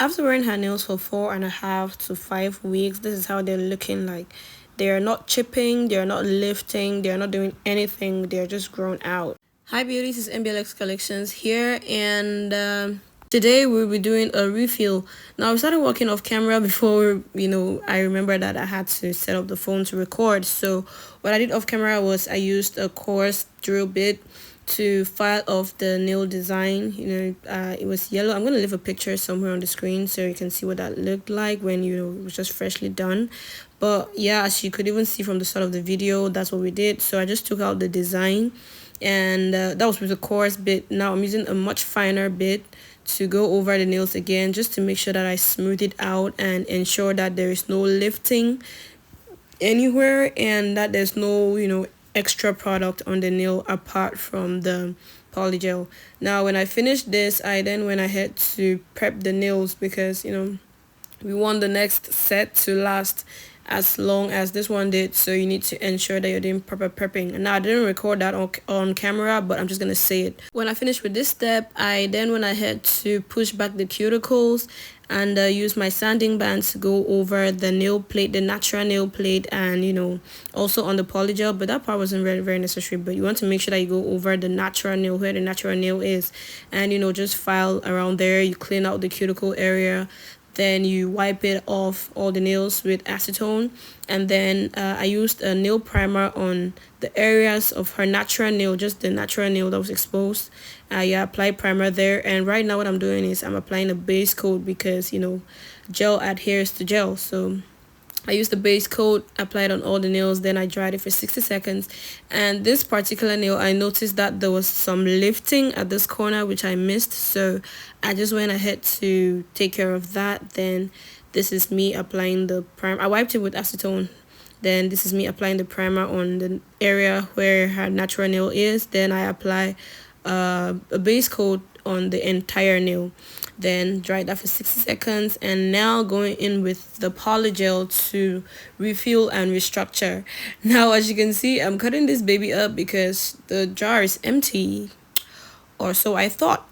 After wearing her nails for 4.5 to 5 weeks, this is how they're looking like. They are not chipping, they are not lifting, they are not doing anything, they are just grown out. Hi beauties, it's NBLX Collections here, and today we'll be doing a refill. Now I started working off camera before, I remember that I had to set up the phone to record. So what I did off camera was I used a coarse drill bit to file off the nail design. It was yellow. I'm going to leave a picture somewhere on the screen so you can see what that looked like when it was just freshly done. But yeah, as you could even see from the start of the video, that's what we did. So I just took out the design, and that was with a coarse bit. Now I'm using a much finer bit to go over the nails again, just to make sure that I smooth it out and ensure that there is no lifting anywhere, and that there's no extra product on the nail apart from the polygel. Now when I finished this, I then went ahead to prep the nails because we want the next set to last as long as this one did, so you need to ensure that you're doing proper prepping. And now I didn't record that on camera, but I'm just gonna say it. When I finished with this step, I then went ahead to push back the cuticles and use my sanding band to go over the nail plate, the natural nail plate, and also on the polygel. But that part wasn't very, very necessary. But you want to make sure that you go over the natural nail, where the natural nail is, and just file around there. You clean out the cuticle area, then you wipe it off all the nails with acetone, and then I used a nail primer on the areas of her natural nail, just the natural nail that was exposed. Yeah, apply primer there, and right now what I'm doing is I'm applying a base coat because gel adheres to gel. So I used the base coat, applied on all the nails, then I dried it for 60 seconds. And this particular nail, I noticed that there was some lifting at this corner, which I missed. So I just went ahead to take care of that. Then this is me applying the primer. I wiped it with acetone. Then this is me applying the primer on the area where her natural nail is. Then I apply a base coat on the entire nail, then dry that for 60 seconds, and now going in with the polygel to refill and restructure. Now as you can see, I'm cutting this baby up because the jar is empty, or so I thought.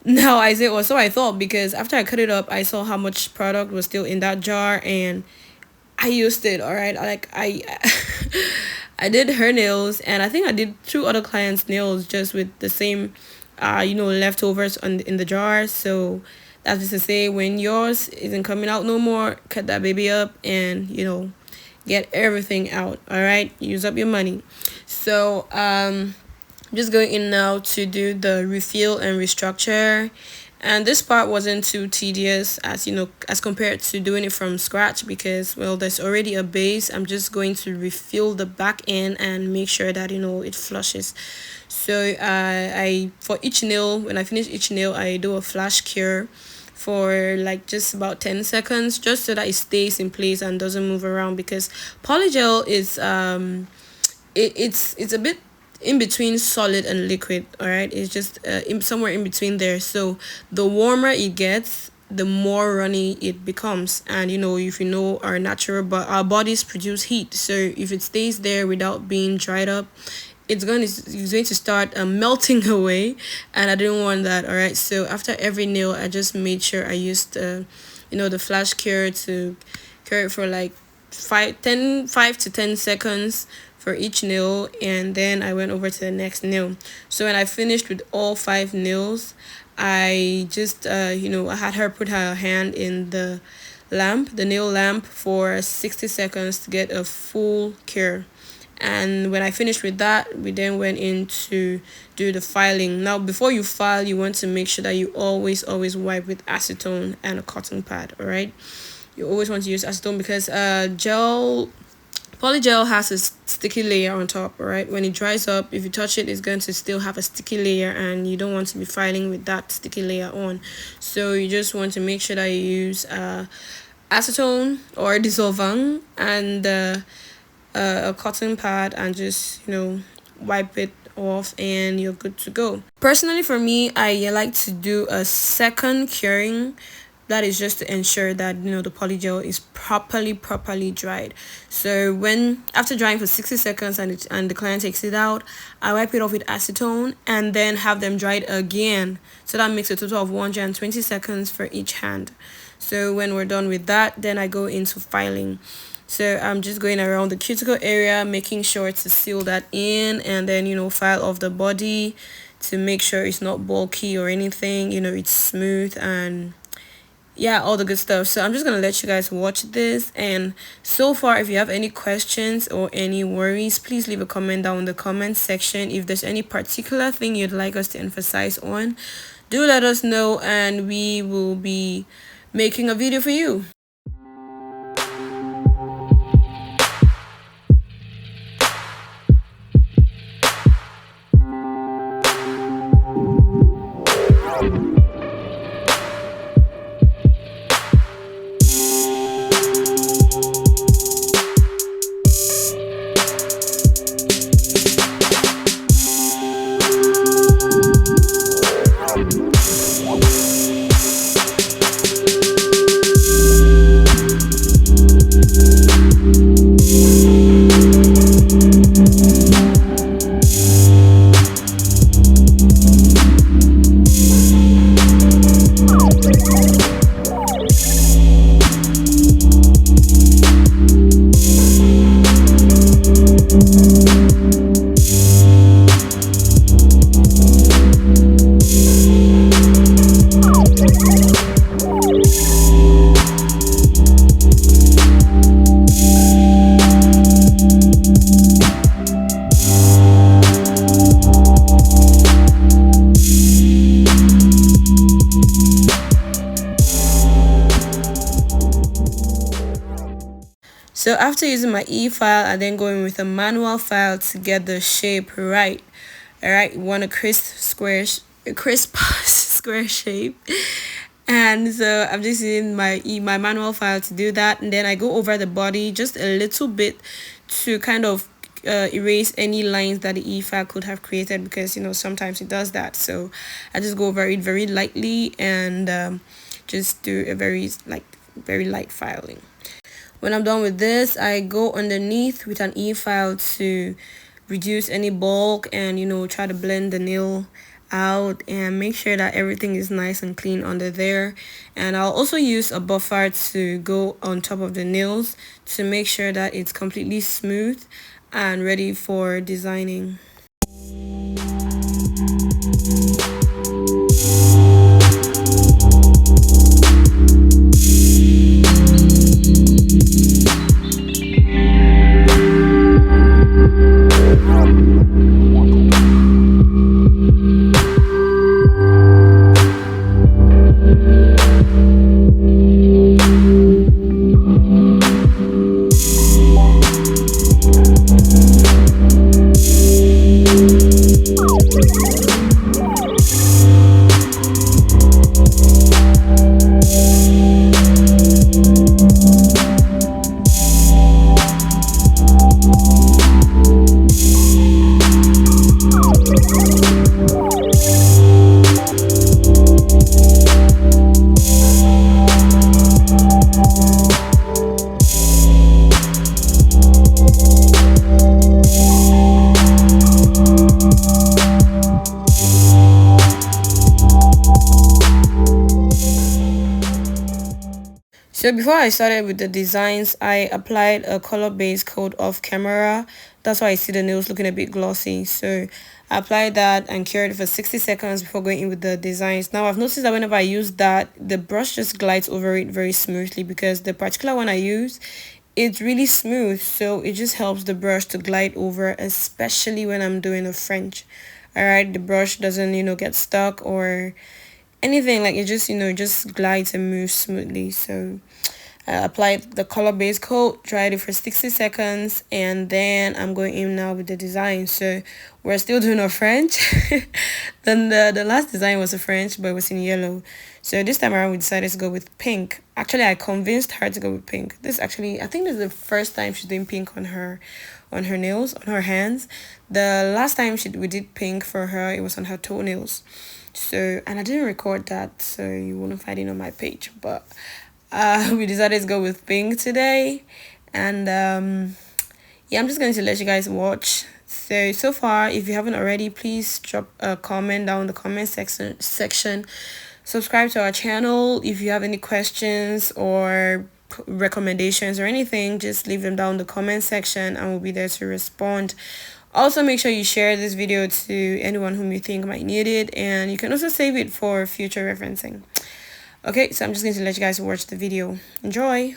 Now I say or so I thought because after I cut it up, I saw how much product was still in that jar, and I used it. All right, I did her nails, and I think I did 2 other clients' nails just with the same leftovers in the jar. So that's just to say, when yours isn't coming out no more, cut that baby up and get everything out. All right, use up your money. So I'm just going in now to do the refill and restructure. And this part wasn't too tedious as compared to doing it from scratch, because well, there's already a base. I'm just going to refill the back end and make sure that it flushes. So I for each nail, when I finish each nail, I do a flash cure for like just about 10 seconds, just so that it stays in place and doesn't move around, because polygel is it's a bit in between solid and liquid. All right, it's just somewhere in between there. So the warmer it gets, the more runny it becomes. And if our natural, but our bodies produce heat, so if it stays there without being dried up, it's going to start melting away, and I didn't want that. All right, so after every nail, I just made sure I used the flash cure to cure it for like 5 to 10 seconds for each nail, and then I went over to the next nail. So when I finished with all 5 nails, I just I had her put her hand in the nail lamp for 60 seconds to get a full cure. And when I finished with that, we then went in to do the filing. Now before you file, you want to make sure that you always wipe with acetone and a cotton pad. All right, you always want to use acetone because polygel has a sticky layer on top. All right, when it dries up, if you touch it, it's going to still have a sticky layer, and you don't want to be filing with that sticky layer on. So you just want to make sure that you use acetone or dissolvant and a cotton pad, and just wipe it off, and you're good to go. Personally, for me, I like to do a second curing That is just to ensure that the polygel is properly dried. So when after drying for 60 seconds and the client takes it out, I wipe it off with acetone and then have them dried again. So that makes a total of 120 seconds for each hand. So when we're done with that, then I go into filing. So I'm just going around the cuticle area, making sure to seal that in, and then file off the body to make sure it's not bulky or anything. It's smooth and yeah, all the good stuff. So I'm just gonna let you guys watch this, and so far if you have any questions or any worries, please leave a comment down in the comment section. If there's any particular thing you'd like us to emphasize on, do let us know and we will be making a video for you. So after using my e-file and then going with a manual file to get the shape right, all right, we want a crisp square shape. And so I'm just using my manual file to do that, and then I go over the body just a little bit to kind of erase any lines that the e-file could have created, because sometimes it does that. So I just go over it very lightly and just do a very light filing. When I'm done with this, I go underneath with an e-file to reduce any bulk and try to blend the nail out and make sure that everything is nice and clean under there. And I'll also use a buffer to go on top of the nails to make sure that it's completely smooth and ready for designing. So before I started with the designs, I applied a color base coat off camera. That's why I see the nails looking a bit glossy. So I applied that and cured it for 60 seconds before going in with the designs. Now I've noticed that whenever I use that, the brush just glides over it very smoothly, because the particular one I use, it's really smooth. So it just helps the brush to glide over, especially when I'm doing a French. Alright, the brush doesn't, get stuck or anything. Like it just glides and moves smoothly. So I applied the color base coat, dried it for 60 seconds, and then I'm going in now with the design. So we're still doing a French. Then the last design was a French, but it was in yellow. So this time around we decided to go with pink. Actually, I convinced her to go with pink. I think this is the first time she's doing pink on her nails, on her hands. The last time we did pink for her, it was on her toenails. So, and I didn't record that, so you wouldn't find it on my page. But we decided to go with pink today. And yeah, I'm just going to let you guys watch. So far, if you haven't already, please drop a comment down in the comment section. Subscribe to our channel. If you have any questions or recommendations or anything, just leave them down in the comment section and we'll be there to respond. Also, make sure you share this video to anyone whom you think might need it, and you can also save it for future referencing. Okay, so I'm just going to let you guys watch the video. Enjoy!